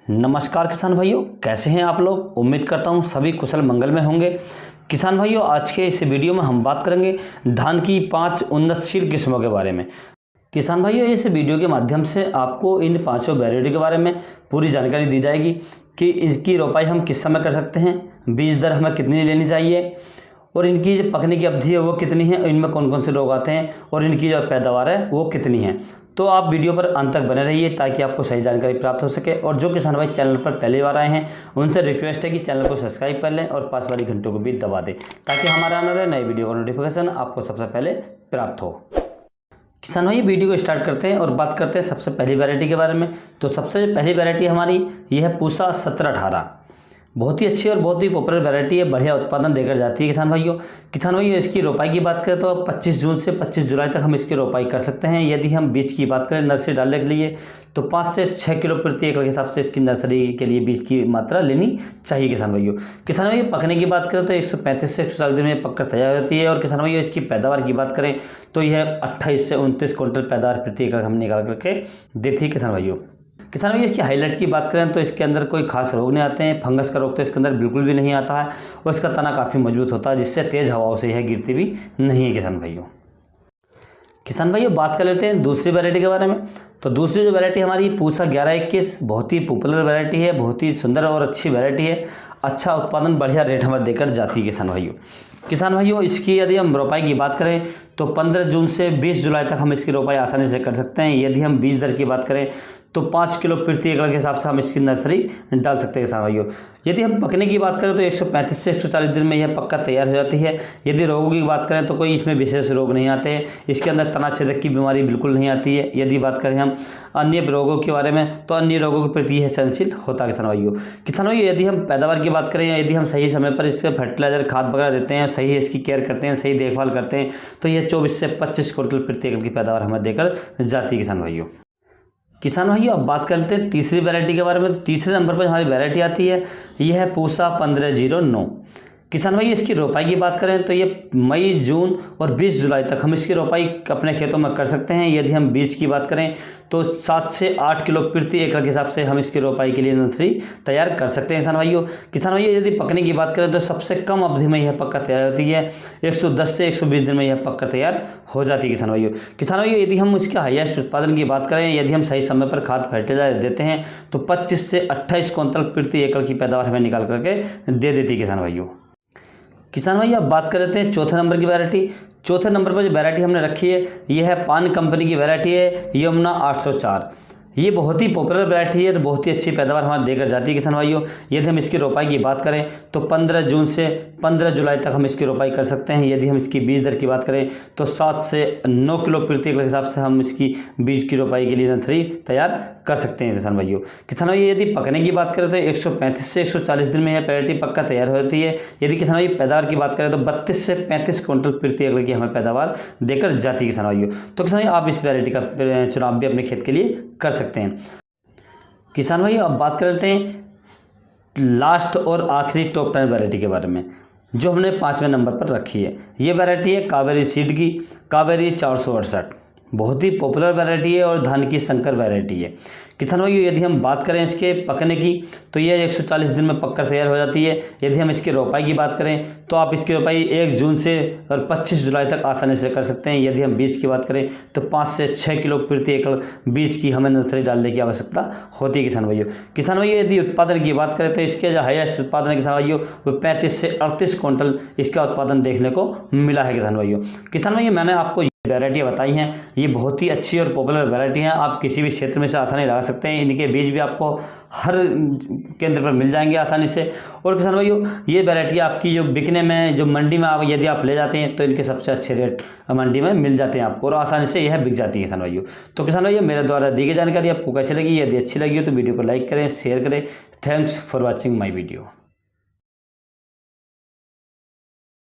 नमस्कार किसान भाइयों, कैसे हैं आप लोग। उम्मीद करता हूं सभी कुशल मंगल में होंगे। किसान भाइयों, आज के इस वीडियो में हम बात करेंगे धान की 5 उन्नतशील किस्मों के बारे में। किसान भाइयों, इस वीडियो के माध्यम से आपको इन 5 वैरायटी के बारे में पूरी जानकारी दी जाएगी कि इनकी रोपाई हम किस समय कर सकते हैं, बीज दर हमें कितनी लेनी चाहिए और इनकी जो पकने की अवधि है वो कितनी है, इनमें कौन कौन से रोग आते हैं और इनकी जो पैदावार है वो कितनी है। तो आप वीडियो पर अंत तक बने रहिए ताकि आपको सही जानकारी प्राप्त हो सके। और जो किसान भाई चैनल पर पहली बार आए हैं उनसे रिक्वेस्ट है कि चैनल को सब्सक्राइब कर लें और पास वाली घंटों को भी दबा दें ताकि हमारे आने वाले नए वीडियो का नोटिफिकेशन आपको सबसे पहले प्राप्त हो। किसान भाई, वीडियो को स्टार्ट करते हैं और बात करते हैं सबसे पहली वैरायटी के बारे में। तो सबसे पहली वैरायटी हमारी यह है पूसा 1718। बहुत ही अच्छी और बहुत ही पॉपुलर वैरायटी है, बढ़िया उत्पादन देकर जाती है किसान भाइयों। इसकी रोपाई की बात करें तो 25 जून से 25 जुलाई तक हम इसकी रोपाई कर सकते हैं। यदि हम बीज की बात करें नर्सरी डालने के लिए तो 5 से 6 किलो प्रति एकड़ के हिसाब से इसकी नर्सरी के लिए बीज की मात्रा लेनी चाहिए किसान भाइयों। पकने की बात करें तो 135 से 140 दिन में पककर तैयार होती है। और किसान भाइयों, इसकी पैदावार की बात करें तो यह 28 से 29 क्विंटल पैदावार प्रति एकड़ हम निकाल करके देती है किसान भाइयों। इसकी हाईलाइट की बात करें तो इसके अंदर कोई खास रोग नहीं आते हैं। फंगस का रोग तो इसके अंदर बिल्कुल भी नहीं आता है और इसका तना काफ़ी मजबूत होता है जिससे तेज़ हवाओं से यह गिरती भी नहीं है किसान भाइयों। बात कर लेते हैं दूसरी वैरायटी के बारे में। तो दूसरी जो वैरायटी हमारी पूसा 1121 बहुत ही पॉपुलर वैरायटी है, बहुत ही सुंदर और अच्छी वैरायटी है। अच्छा उत्पादन, बढ़िया रेट हमें देकर जाती है किसान भाइयों। इसकी यदि हम रोपाई की बात करें तो 15 जून से 20 जुलाई तक हम इसकी रोपाई आसानी से कर सकते हैं। यदि हम बीज दर की बात करें तो 5 किलो प्रति एकड़ के हिसाब से हम इसकी नर्सरी डाल सकते हैं किसान भाइयों। यदि हम पकने की बात करें तो 135 से 140 दिन में यह पक्का तैयार हो जाती है। यदि रोगों की बात करें तो कोई इसमें विशेष रोग नहीं आते हैं। इसके अंदर तना छेदक की बीमारी बिल्कुल नहीं आती है। यदि बात करें हम अन्य रोगों के बारे में तो अन्य रोगों के प्रति यह सहनशील होता है किसान भाइयों। यदि हम पैदावार की बात करें, यदि हम सही समय पर इससे फर्टिलाइजर खाद वगैरह देते हैं, सही इसकी केयर करते हैं, सही देखभाल करते हैं तो यह 24 से 25 क्विंटल प्रति एकड़ की पैदावार हमें देकर जाती है किसान भाइयों। अब बात करते हैं तीसरी वैरायटी के बारे में। तो तीसरे नंबर पर हमारी वैरायटी आती है, यह है पूसा 1509। किसान भाई, इसकी रोपाई की बात करें तो ये मई, जून और 20 जुलाई तक हम इसकी रोपाई अपने खेतों में कर सकते हैं। यदि हम बीज की बात करें तो 7 से 8 किलो प्रति एकड़ के हिसाब से हम इसकी रोपाई के लिए नर्सरी तैयार कर सकते हैं किसान भाइयों। यदि पकने की बात करें तो सबसे कम अवधि में यह पक्का तैयार होती है। 110 से 120 दिन में यह पक्का तैयार हो जाती है किसान भाइयों। यदि हम इसके हाईएस्ट उत्पादन की बात करें, यदि हम सही समय पर खाद फर्टिलाइजर देते हैं तो 25 से 28 क्विंटल प्रति एकड़ की पैदावार हमें निकाल करके दे देती है किसान भाइयों। अब बात कर लेते हैं चौथे नंबर की वैरायटी। चौथे नंबर पर जो वैरायटी हमने रखी है यह है पान कंपनी की वैरायटी है, यमुना 804। ये बहुत ही पॉपुलर वैरायटी है, बहुत ही अच्छी पैदावार हमारे देकर जाती है किसान भाइयों। यदि हम इसकी रोपाई की बात करें तो 15 जून से 15 जुलाई तक हम इसकी रोपाई कर सकते हैं। यदि हम इसकी बीज दर की बात करें तो 7 से 9 किलो प्रति एकड़ के हिसाब से हम इसकी बीज की रोपाई के लिए नर्सरी तैयार कर सकते हैं किसान भाइयों। यदि पकने की बात करें तो 135 से 140 दिन में यह वैरायटी पक्का तैयार हो जाती है। यदि किसान भाई पैदावार की बात करें तो 32 से 35 क्विंटल प्रति एकड़ की हमें पैदावार देकर जाती है किसान भाइयों। तो किसान भाई, आप इस वैरायटी का चुनाव भी अपने खेत के लिए कर सकते हैं किसान भाई। अब बात कर लेते हैं लास्ट और आखिरी टॉप 10 वैरायटी के बारे में जो हमने 5वें नंबर पर रखी है। ये वैरायटी है कावेरी सीड की, कावेरी 468। बहुत ही पॉपुलर वैरायटी है और धान की संकर वैरायटी है किसान भाइयों। यदि हम बात करें इसके पकने की तो यह 140 दिन में पककर तैयार हो जाती है। यदि हम इसकी रोपाई की बात करें तो आप इसकी रोपाई 1 जून से और 25 जुलाई तक आसानी से कर सकते हैं। यदि हम बीज की बात करें तो 5 से 6 किलो प्रति एकड़ बीज की हमें नर्सरी डालने की आवश्यकता होती है किसान भाइयों। यदि उत्पादन की बात करें तो इसके जो हाईएस्ट उत्पादन है किसान भाइयों वो 35 से 38 क्विंटल इसका उत्पादन देखने को मिला है किसान भाइयों। मैंने आपको वैरायटियाँ बताई हैं, ये बहुत ही अच्छी और पॉपुलर वैरायटी हैं। आप किसी भी क्षेत्र में से आसानी लगा सकते हैं। इनके बीज भी आपको हर केंद्र पर मिल जाएंगे आसानी से। और किसान भाइयों, ये वैरायटी आपकी जो बिकने में, जो मंडी में यदि आप ले जाते हैं तो इनके सबसे अच्छे रेट मंडी में मिल जाते हैं आपको और आसानी से यह बिक जाती है किसान भाइयों। तो किसान भाइयों, मेरे द्वारा दी गई जानकारी आपको कैसी लगी? यदि अच्छी लगी हो तो वीडियो को लाइक करें, शेयर करें। Thanks for watching my video.